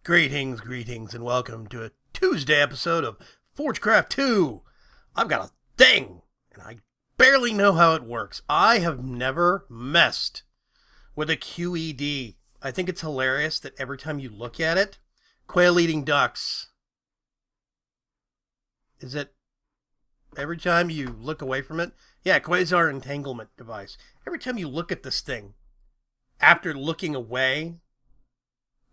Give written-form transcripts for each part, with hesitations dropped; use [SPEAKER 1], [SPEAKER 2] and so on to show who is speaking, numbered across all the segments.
[SPEAKER 1] Greetings, and welcome to a Tuesday episode of ForgeCraft 2. I've got a thing, and I barely know how it works. I have never messed with a QED. I think it's hilarious that every time you look at it, quail eating ducks. Is it every time you look away from it? Yeah, quasar entanglement device. Every time you look at this thing, after looking away,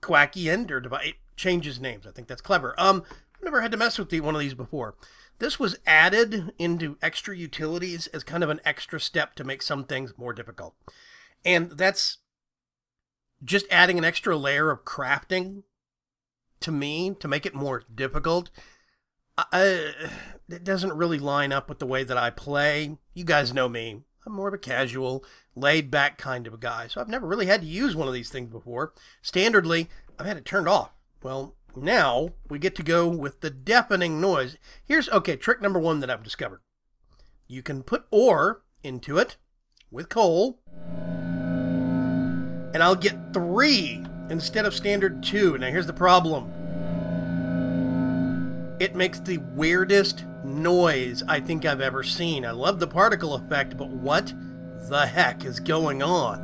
[SPEAKER 1] Quacky Ender device, it changes names. I think that's clever. I've never had to mess with one of these before. This was added into extra utilities as kind of an extra step to make some things more difficult. And that's just adding an extra layer of crafting to me to make it more difficult. It doesn't really line up with the way that I play. You guys know me. I'm more of a casual, laid-back kind of a guy, so I've never really had to use one of these things before. Standardly, I've had it turned off. Well, now we get to go with the deafening noise. Here's, trick number one that I've discovered. You can put ore into it with coal, and I'll get 3 instead of standard 2. Now, here's the problem. It makes the weirdest noise I think I've ever seen. I love the particle effect, but what the heck is going on?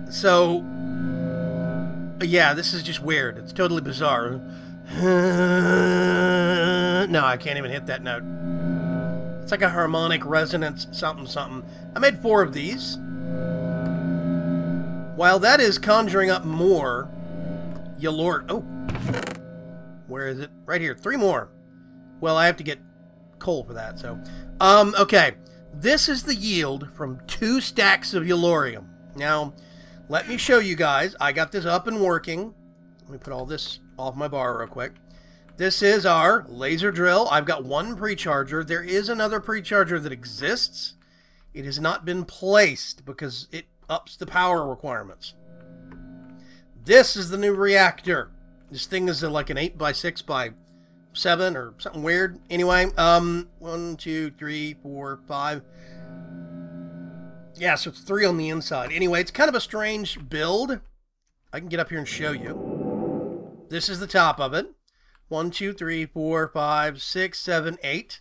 [SPEAKER 1] So, yeah, this is just weird. It's totally bizarre. No, I can't even hit that note. It's like a harmonic resonance something. I made 4 of these. While that is conjuring up more, where is it? Right here. 3 more. Well, I have to get coal for that, so. Okay. This is the yield from 2 stacks of Yellorium. Now, let me show you guys. I got this up and working. Let me put all this off my bar real quick. This is our laser drill. I've got 1 precharger. There is another precharger that exists. It has not been placed because it ups the power requirements. This is the new reactor. This thing is like an 8x6x7 or something weird. Anyway, 1, 2, 3, 4, 5. Yeah, so it's 3 on the inside. Anyway, it's kind of a strange build. I can get up here and show you. This is the top of it. 1, 2, 3, 4, 5, 6, 7, 8.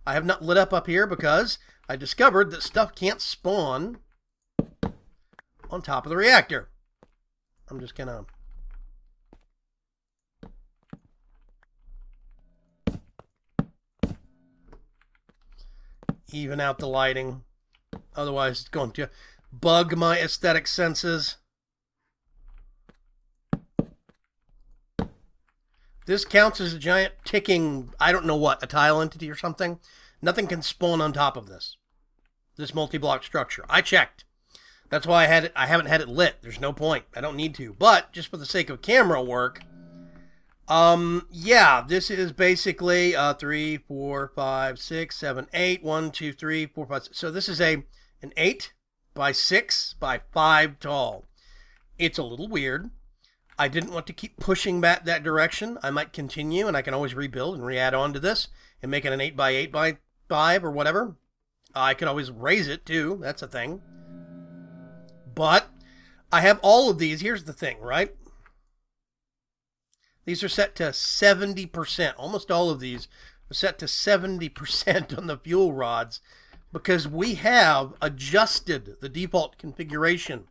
[SPEAKER 1] I have not lit up here because I discovered that stuff can't spawn on top of the reactor. I'm just gonna even out the lighting. Otherwise, it's going to bug my aesthetic senses. This counts as a giant ticking, I don't know what, a tile entity or something. Nothing can spawn on top of this multi-block structure. I checked. That's why I haven't had it lit. There's no point. I don't need to. But just for the sake of camera work, yeah, this is basically 3, 4, 5, 6, 7, 8. 1, 2, 3, 4, 5, 6. So this is an 8x6x5 tall. It's a little weird. I didn't want to keep pushing back that direction. I might continue, and I can always rebuild and re-add on to this and make it an 8x8x5 or whatever. I could always raise it too. That's a thing. But I have all of these. Here's the thing, right? These are set to 70%. Almost all of these are set to 70% on the fuel rods because we have adjusted the default configuration.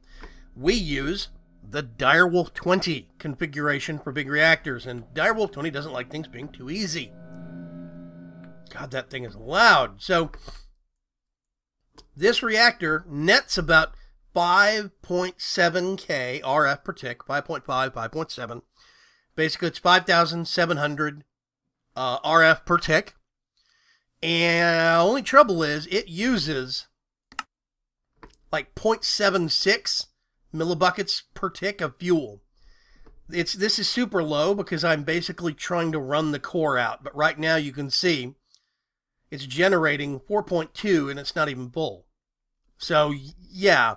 [SPEAKER 1] We use the Direwolf 20 configuration for big reactors, and Direwolf 20 doesn't like things being too easy. God, that thing is loud. So this reactor nets about 5.7K RF per tick, 5.5, 5.7. Basically, it's 5,700 RF per tick. And only trouble is it uses like 0.76 millibuckets per tick of fuel. This is super low because I'm basically trying to run the core out. But right now you can see it's generating 4.2 and it's not even full. So, yeah.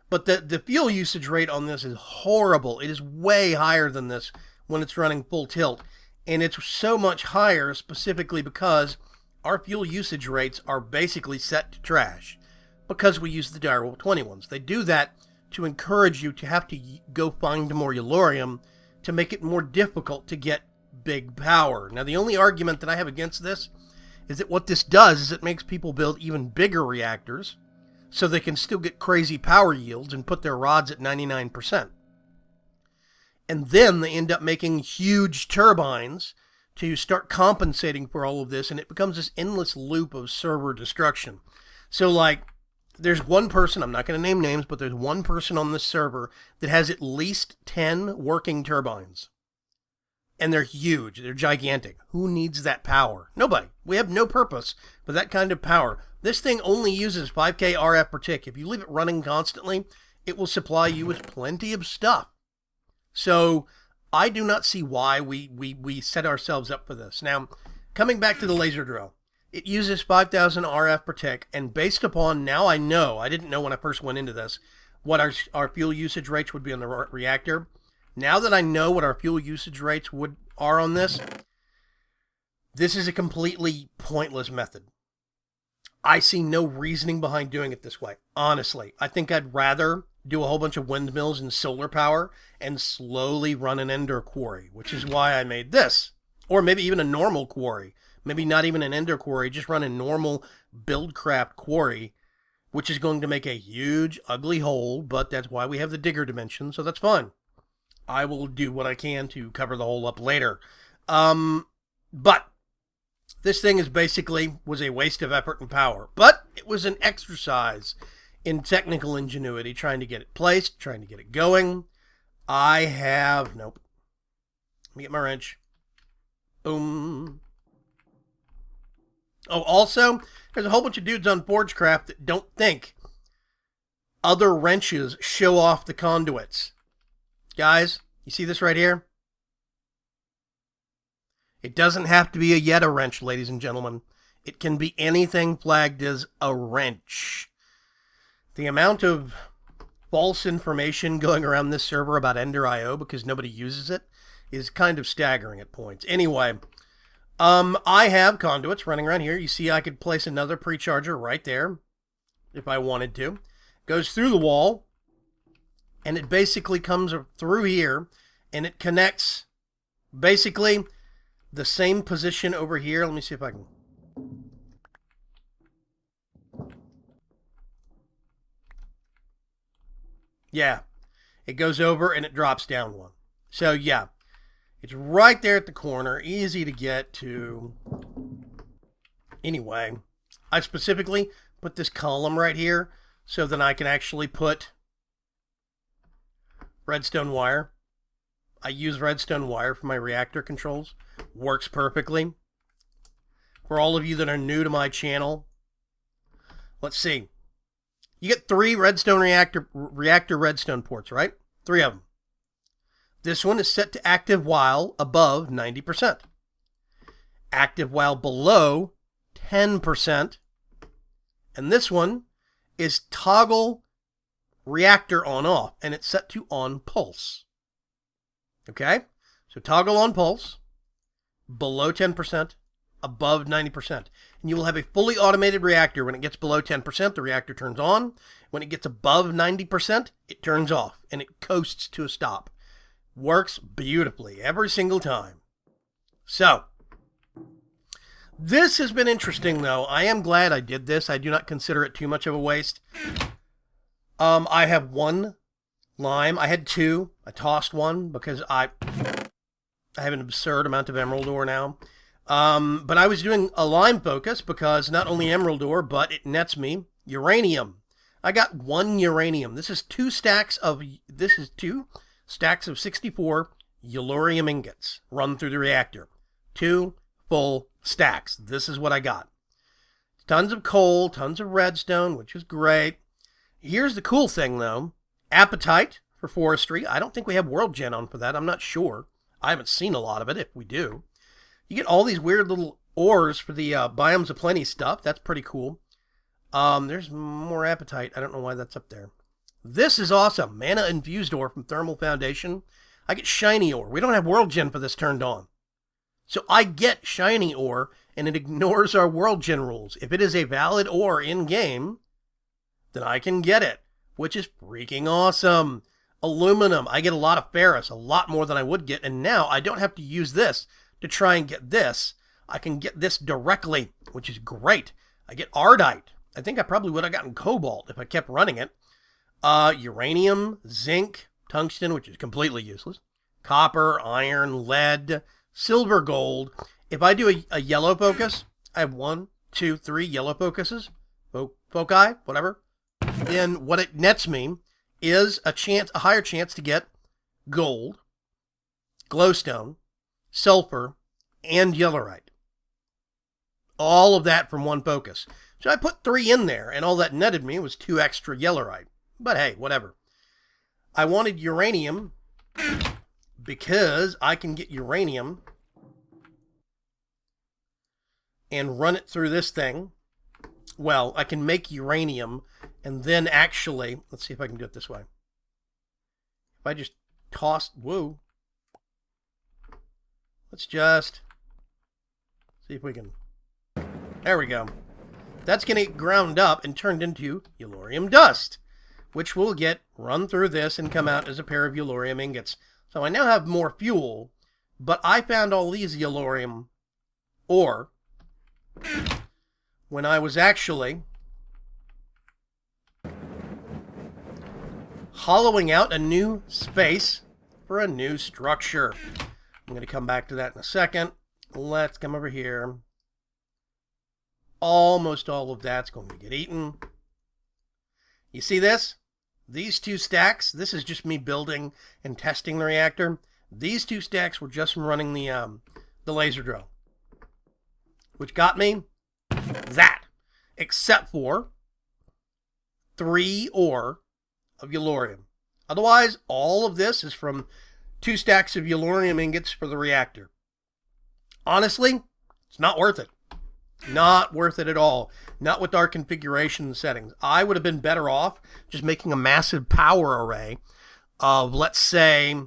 [SPEAKER 1] But the fuel usage rate on this is horrible. It is way higher than this when it's running full tilt. And it's so much higher specifically because our fuel usage rates are basically set to trash because we use the Direwolf 20 ones. They do that to encourage you to have to go find more Yellorium to make it more difficult to get big power. Now, the only argument that I have against this is that what this does is it makes people build even bigger reactors so they can still get crazy power yields and put their rods at 99%. And then they end up making huge turbines to start compensating for all of this, and it becomes this endless loop of server destruction. So, like, there's one person, I'm not going to name names, but there's one person on this server that has at least 10 working turbines. And they're huge. They're gigantic. Who needs that power? Nobody. We have no purpose for that kind of power. This thing only uses 5K RF per tick. If you leave it running constantly, it will supply you with plenty of stuff. So I do not see why we set ourselves up for this. Now, coming back to the laser drill, it uses 5,000 RF per tick, and based upon, now I know, I didn't know when I first went into this, what our fuel usage rates would be on the reactor. Now that I know what our fuel usage rates are on this is a completely pointless method. I see no reasoning behind doing it this way. Honestly, I think I'd rather do a whole bunch of windmills and solar power and slowly run an ender quarry, which is why I made this. Or maybe even a normal quarry. Maybe not even an ender quarry, just run a normal BuildCraft quarry, which is going to make a huge, ugly hole, but that's why we have the digger dimension, so that's fine. I will do what I can to cover the hole up later. But this thing was a waste of effort and power. But it was an exercise in technical ingenuity, trying to get it placed, trying to get it going. Nope. Let me get my wrench. Boom. Oh, also, there's a whole bunch of dudes on ForgeCraft that don't think other wrenches show off the conduits. Guys, you see this right here? It doesn't have to be a Yeta wrench, ladies and gentlemen. It can be anything flagged as a wrench. The amount of false information going around this server about Ender.io because nobody uses it is kind of staggering at points. Anyway, I have conduits running around here. You see I could place another precharger right there if I wanted to. Goes through the wall, and it basically comes through here, and it connects basically the same position over here. Let me see if I can. Yeah, it goes over and it drops down one. So yeah, it's right there at the corner, easy to get to. Anyway, I specifically put this column right here so that I can actually put redstone wire. I use redstone wire for my reactor controls. Works perfectly. For all of you that are new to my channel, let's see. You get 3 redstone reactor redstone ports, right? 3 of them. This one is set to active while above 90%. Active while below 10%. And this one is toggle reactor on off, and it's set to on pulse. Okay? So toggle on pulse, below 10%, above 90%. And you will have a fully automated reactor. When it gets below 10%, the reactor turns on. When it gets above 90%, it turns off, and it coasts to a stop. Works beautifully every single time. So, this has been interesting, though. I am glad I did this. I do not consider it too much of a waste. I have 1 lime. I had 2. I tossed 1 because I have an absurd amount of emerald ore now. But I was doing a lime focus because not only emerald ore, but it nets me uranium. I got 1 uranium. This is 2 stacks of 64 Yellorium ingots run through the reactor. 2 full stacks. This is what I got. Tons of coal, tons of redstone, which is great. Here's the cool thing, though. Appetite for forestry. I don't think we have world gen on for that. I'm not sure. I haven't seen a lot of it, if we do. You get all these weird little ores for the Biomes of Plenty stuff. That's pretty cool. There's more appetite. I don't know why that's up there. This is awesome. Mana infused ore from Thermal Foundation. I get shiny ore. We don't have world gen for this turned on. So I get shiny ore, and it ignores our world gen rules. If it is a valid ore in-game, then I can get it. which is freaking awesome. Aluminum, I get a lot of ferrous, a lot more than I would get, and now I don't have to use this to try and get this. I can get this directly, which is great. I get ardite. I think I probably would have gotten cobalt if I kept running it. Uranium, zinc, tungsten, which is completely useless. Copper, iron, lead, silver, gold. If I do a yellow focus, I have 1, 2, 3 yellow focuses, foci, whatever. Then what it nets me is a higher chance to get gold, glowstone, sulfur, and yellowite. All of that from one focus. So I put 3 in there, and all that netted me was 2 extra yellowite. But hey, whatever. I wanted uranium because I can get uranium and run it through this thing. Well, I can make uranium and then actually, let's see if I can do it this way. If I just toss, whoa. Let's just see if we can, there we go. That's going to get ground up and turned into yellorium dust, which will get run through this and come out as a pair of yellorium ingots. So I now have more fuel, but I found all these yellorium ore when I was actually hollowing out a new space for a new structure. I'm going to come back to that in a second. Let's come over here. Almost all of that's going to get eaten. You see this? These 2 stacks, this is just me building and testing the reactor. These 2 stacks were just from running the laser drill, which got me that, except for 3 ore of yellorium. Otherwise, all of this is from 2 stacks of yellorium ingots for the reactor. Honestly, it's not worth it. Not worth it at all. Not with our configuration settings. I would have been better off just making a massive power array of, let's say,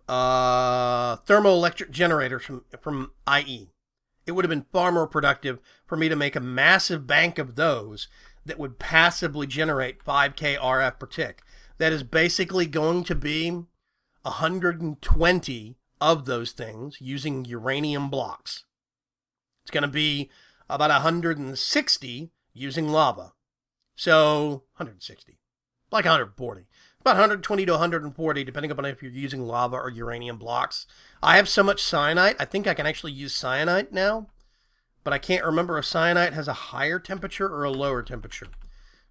[SPEAKER 1] thermoelectric generators from IE. It would have been far more productive for me to make a massive bank of those that would passively generate 5K RF per tick. That is basically going to be 120 of those things using uranium blocks. It's going to be about 160 using lava. So 160, like 140. About 120 to 140, depending upon if you're using lava or uranium blocks. I have so much cyanite, I think I can actually use cyanite now. But I can't remember if cyanite has a higher temperature or a lower temperature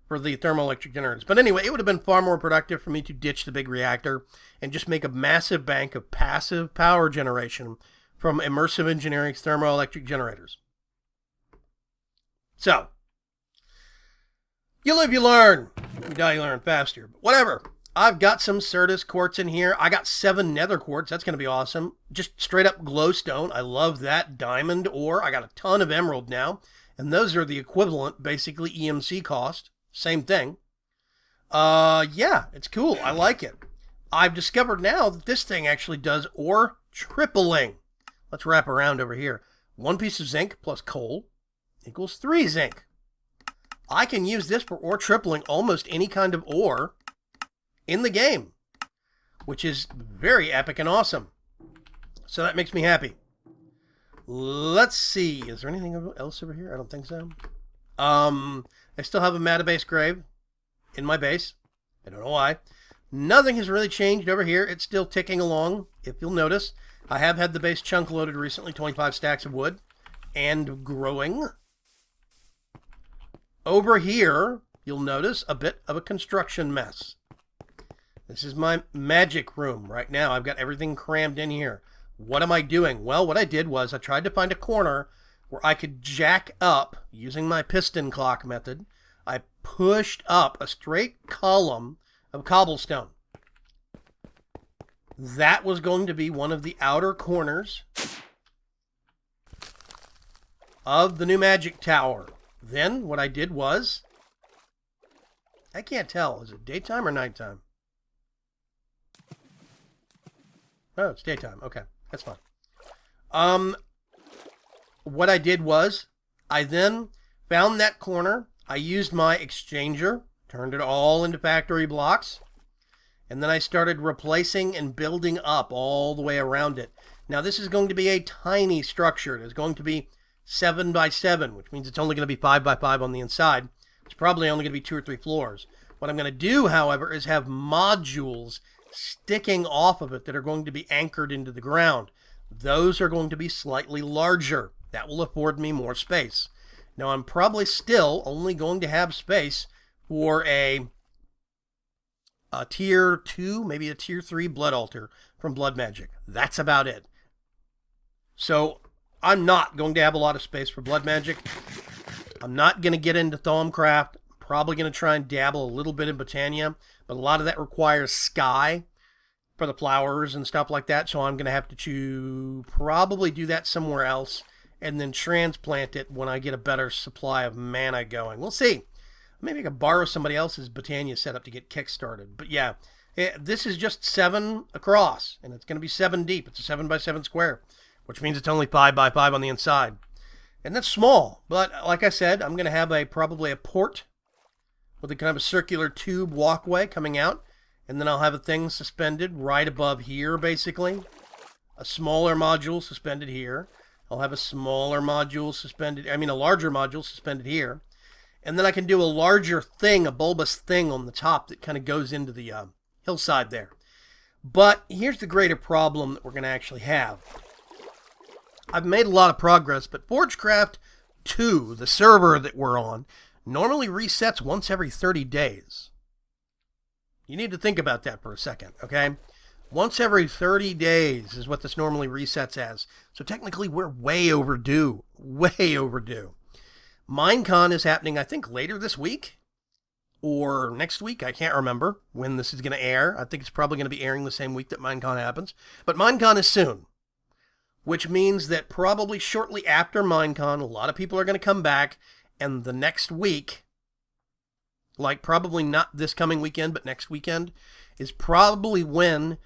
[SPEAKER 1] for the thermoelectric generators. But anyway, it would have been far more productive for me to ditch the big reactor and just make a massive bank of passive power generation from Immersive Engineering's thermoelectric generators. So, you live, you learn. You die, you learn faster. But whatever. I've got some Certus quartz in here. I got 7 nether quartz. That's going to be awesome. Just straight up glowstone. I love that. Diamond ore. I got a ton of emerald now. And those are the equivalent, basically, EMC cost. Same thing. Yeah, it's cool. I like it. I've discovered now that this thing actually does ore tripling. Let's wrap around over here. 1 piece of zinc plus coal equals 3 zinc. I can use this for ore tripling almost any kind of ore in the game, which is very epic and awesome. So that makes me happy. Let's see. Is there anything else over here? I don't think so. I still have a Matabase grave in my base. I don't know why. Nothing has really changed over here. It's still ticking along, if you'll notice. I have had the base chunk loaded recently, 25 stacks of wood, and growing. Over here, you'll notice a bit of a construction mess. This is my magic room right now. I've got everything crammed in here. What am I doing? Well, what I did was I tried to find a corner where I could jack up using my piston clock method. I pushed up a straight column of cobblestone. That was going to be one of the outer corners of the new magic tower. Then what I did was, I can't tell, is it daytime or nighttime? Oh, it's daytime. Okay, that's fine. What I did was, I then found that corner. I used my exchanger Turned it all into factory blocks. And then I started replacing and building up all the way around it. Now this is going to be a tiny structure. It is going to be 7 by 7, which means it's only going to be 5 by 5 on the inside. It's probably only going to be 2 or 3 floors. What I'm going to do, however, is have modules sticking off of it that are going to be anchored into the ground. Those are going to be slightly larger. That will afford me more space. Now I'm probably still only going to have space for a tier 2, maybe a tier 3 blood altar from Blood Magic. That's about it. So I'm not going to have a lot of space for Blood Magic. I'm not going to get into ForgeCraft. Probably going to try and dabble a little bit in Botania, but a lot of that requires sky for the flowers and stuff like that, so I'm going to have to probably do that somewhere else and then transplant it when I get a better supply of mana going. We'll see. Maybe I could borrow somebody else's Botania setup to get kick-started. But yeah, this is just 7 across, and it's going to be 7 deep. It's a 7 by 7 square, which means it's only 5 by 5 on the inside. And that's small, but like I said, I'm going to have probably a port with a kind of a circular tube walkway coming out, and then I'll have a thing suspended right above here, basically. A smaller module suspended here. I'll have a smaller module suspended, a larger module suspended here. And then I can do a larger thing, a bulbous thing on the top that kind of goes into the hillside there. But here's the greater problem that we're going to actually have. I've made a lot of progress, but ForgeCraft 2, the server that we're on, normally resets once every 30 days. You need to think about that for a second, okay? Once every 30 days is what this normally resets as. So technically we're way overdue. Way overdue. Minecon is happening, I think, later this week. Or next week. I can't remember when this is going to air. I think it's probably going to be airing the same week that Minecon happens. But Minecon is soon. Which means that probably shortly after Minecon, a lot of people are going to come back. And the next week, like probably not this coming weekend, but next weekend, is probably when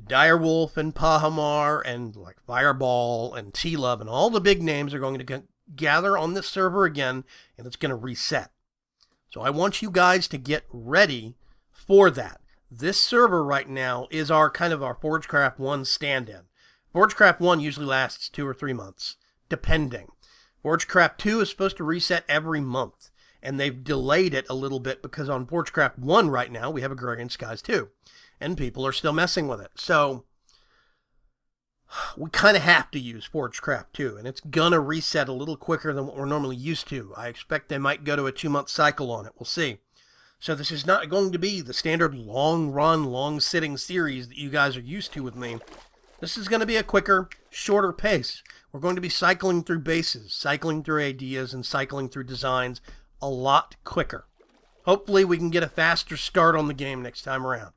[SPEAKER 1] Direwolf and Pahamar and like Fireball and T-Love and all the big names are going to gather on this server again, and it's going to reset. So I want you guys to get ready for that. This server right now is our kind of our ForgeCraft 1 stand-in. ForgeCraft 1 usually lasts 2 or 3 months, depending. ForgeCraft 2 is supposed to reset every month, and they've delayed it a little bit because on ForgeCraft 1 right now, we have Agrarian Skies 2, and people are still messing with it. So we kind of have to use ForgeCraft 2, and it's going to reset a little quicker than what we're normally used to. I expect they might go to a 2-month cycle on it. We'll see. So this is not going to be the standard long-run, long-sitting series that you guys are used to with me. This is going to be a quicker, shorter pace. We're going to be cycling through bases, cycling through ideas, and cycling through designs a lot quicker. Hopefully we can get a faster start on the game next time around.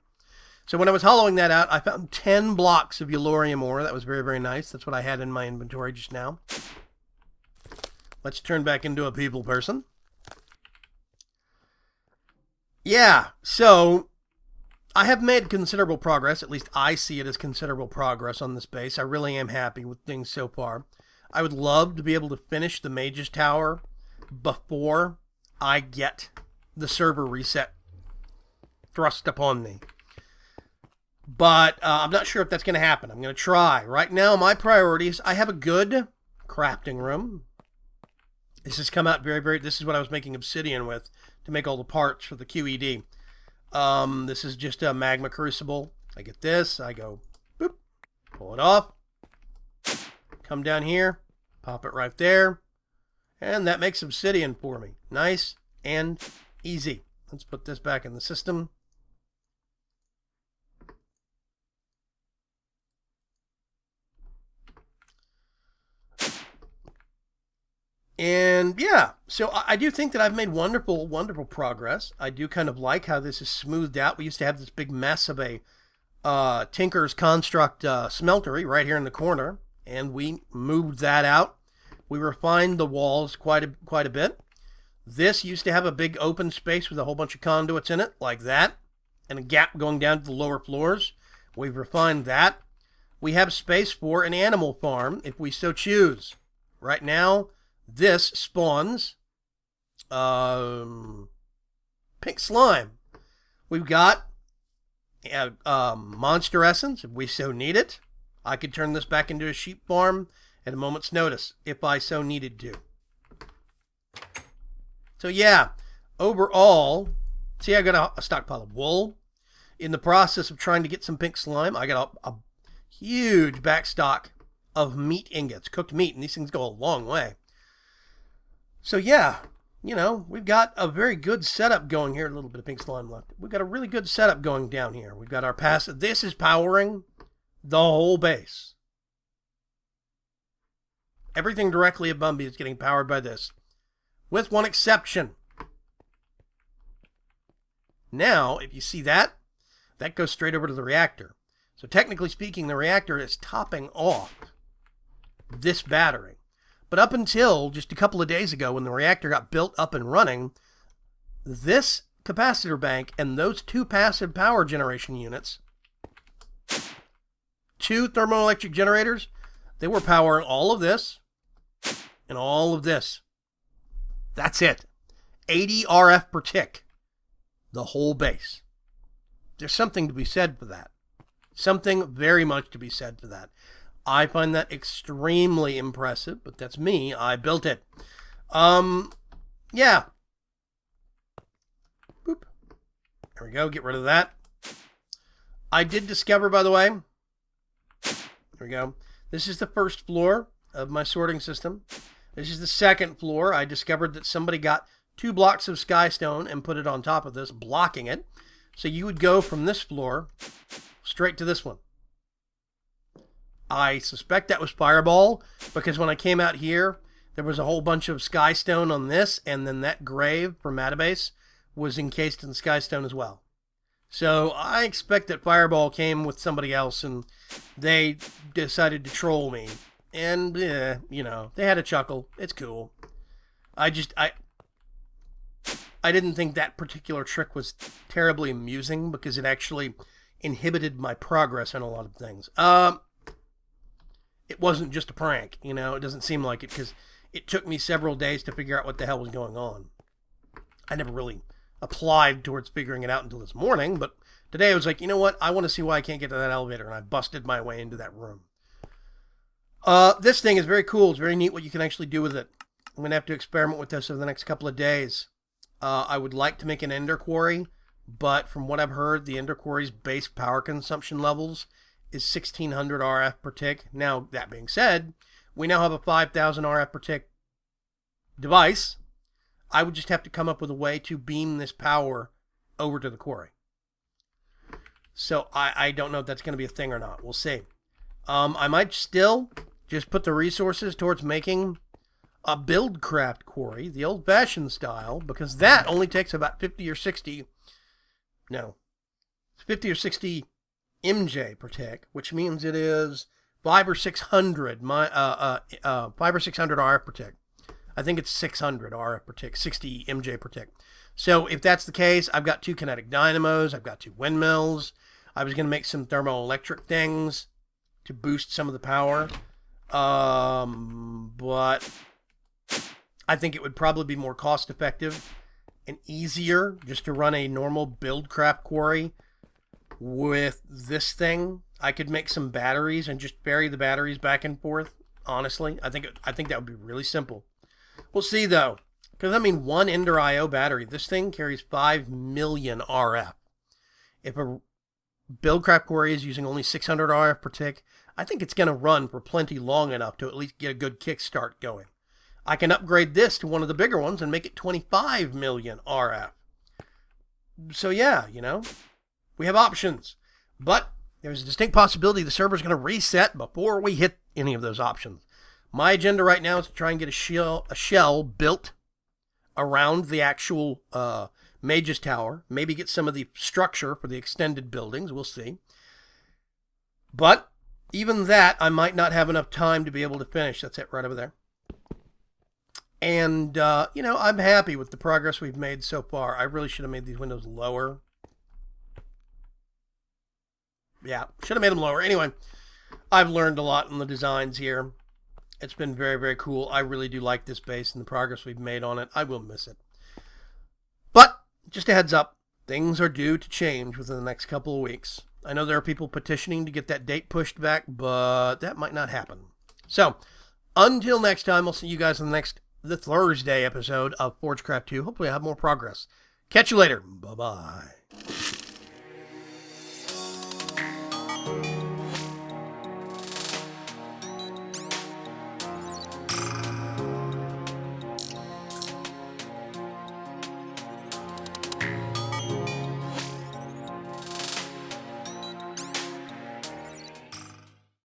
[SPEAKER 1] So when I was hollowing that out, I found 10 blocks of Yellorium ore. That was very, very nice. That's what I had in my inventory just now. Let's turn back into a people person. Yeah, so I have made considerable progress. At least I see it as considerable progress on this base. I really am happy with things so far. I would love to be able to finish the Mage's Tower before I get the server reset thrust upon me. But I'm not sure if that's going to happen. I'm going to try. Right now, my priorities, I have a good crafting room. This has come out this is what I was making obsidian with to make all the parts for the QED. This is just a magma crucible. I get this. I go, boop, pull it off. Come down here, pop it right there. And that makes obsidian for me. Nice and easy. Let's put this back in the system. And yeah, so I do think that I've made wonderful, wonderful progress. I do kind of like how this is smoothed out. We used to have this big mess of a Tinker's Construct smeltery right here in the corner, and we moved that out. We refined the walls quite a bit. This used to have a big open space with a whole bunch of conduits in it, like that, and a gap going down to the lower floors. We've refined that. We have space for an animal farm if we so choose. Right now, this spawns pink slime. We've got monster essence, if we so need it. I could turn this back into a sheep farm at a moment's notice, if I so needed to. So yeah, overall, see, I got a stockpile of wool. In the process of trying to get some pink slime, I got a huge back stock of meat ingots, cooked meat, and these things go a long way. So yeah, you know, we've got a very good setup going here. A little bit of pink slime left. We've got a really good setup going down here. We've got our passive. This is powering the whole base. Everything directly above me is getting powered by this, with one exception. Now, if you see that, that goes straight over to the reactor. So technically speaking, the reactor is topping off this battery. But up until just a couple of days ago, when the reactor got built up and running, this capacitor bank and those two passive power generation units, two thermoelectric generators, they were powering all of this and all of this. That's it. 80 RF per tick. The whole base. There's something to be said for that. Something very much to be said for that. I find that extremely impressive, but that's me. I built it. Yeah. Boop. There we go. Get rid of that. I did discover, by the way, there we go. This is the first floor of my sorting system. This is the second floor. I discovered that somebody got 2 blocks of skystone and put it on top of this, blocking it. So you would go from this floor straight to this one. I suspect that was Fireball, because when I came out here, there was a whole bunch of skystone on this, and then that grave from Matabase was encased in skystone as well. So I expect that Fireball came with somebody else, and they decided to troll me. And, you know, they had a chuckle. It's cool. I didn't think that particular trick was terribly amusing, because it actually inhibited my progress on a lot of things. It wasn't just a prank, you know. It doesn't seem like it, because it took me several days to figure out what the hell was going on. I never really applied towards figuring it out until this morning, but today I was like, you know what? I want to see why I can't get to that elevator, and I busted my way into that room. This thing is very cool. It's very neat what you can actually do with it. I'm going to have to experiment with this over the next couple of days. I would like to make an ender quarry, but from what I've heard, the ender quarry's base power consumption levels is 1600 RF per tick. Now, that being said, we now have a 5000 RF per tick device. I would just have to come up with a way to beam this power over to the quarry. So I don't know if that's going to be a thing or not. We'll see. I might still just put the resources towards making a BuildCraft quarry, the old-fashioned style, because that only takes about 50 or 60 MJ per tick, which means it is 500 or 600 RF per tick. I think it's 600 RF per tick, 60 MJ per tick. So if that's the case, I've got 2 kinetic dynamos, I've got 2 windmills. I was going to make some thermoelectric things to boost some of the power. But I think it would probably be more cost effective and easier just to run a normal BuildCraft quarry with this thing. I could make some batteries and just ferry the batteries back and forth. Honestly, I think that would be really simple. We'll see though, because I mean, one Ender IO battery, this thing carries 5 million RF. If a BuildCraft quarry is using only 600 RF per tick, I think it's going to run for plenty long enough to at least get a good kickstart going. I can upgrade this to one of the bigger ones and make it 25 million RF. So yeah, you know, we have options. But there's a distinct possibility the server's going to reset before we hit any of those options. My agenda right now is to try and get a shell built around the actual Mage's Tower. Maybe get some of the structure for the extended buildings. We'll see. But even that, I might not have enough time to be able to finish. That's it right over there. And, you know, I'm happy with the progress we've made so far. I really should have made these windows lower. Yeah, should have made them lower. Anyway, I've learned a lot in the designs here. It's been very, very cool. I really do like this base and the progress we've made on it. I will miss it. But just a heads up, things are due to change within the next couple of weeks. I know there are people petitioning to get that date pushed back, but that might not happen. So, until next time, I'll see you guys on the Thursday episode of ForgeCraft 2. Hopefully I have more progress. Catch you later. Bye-bye.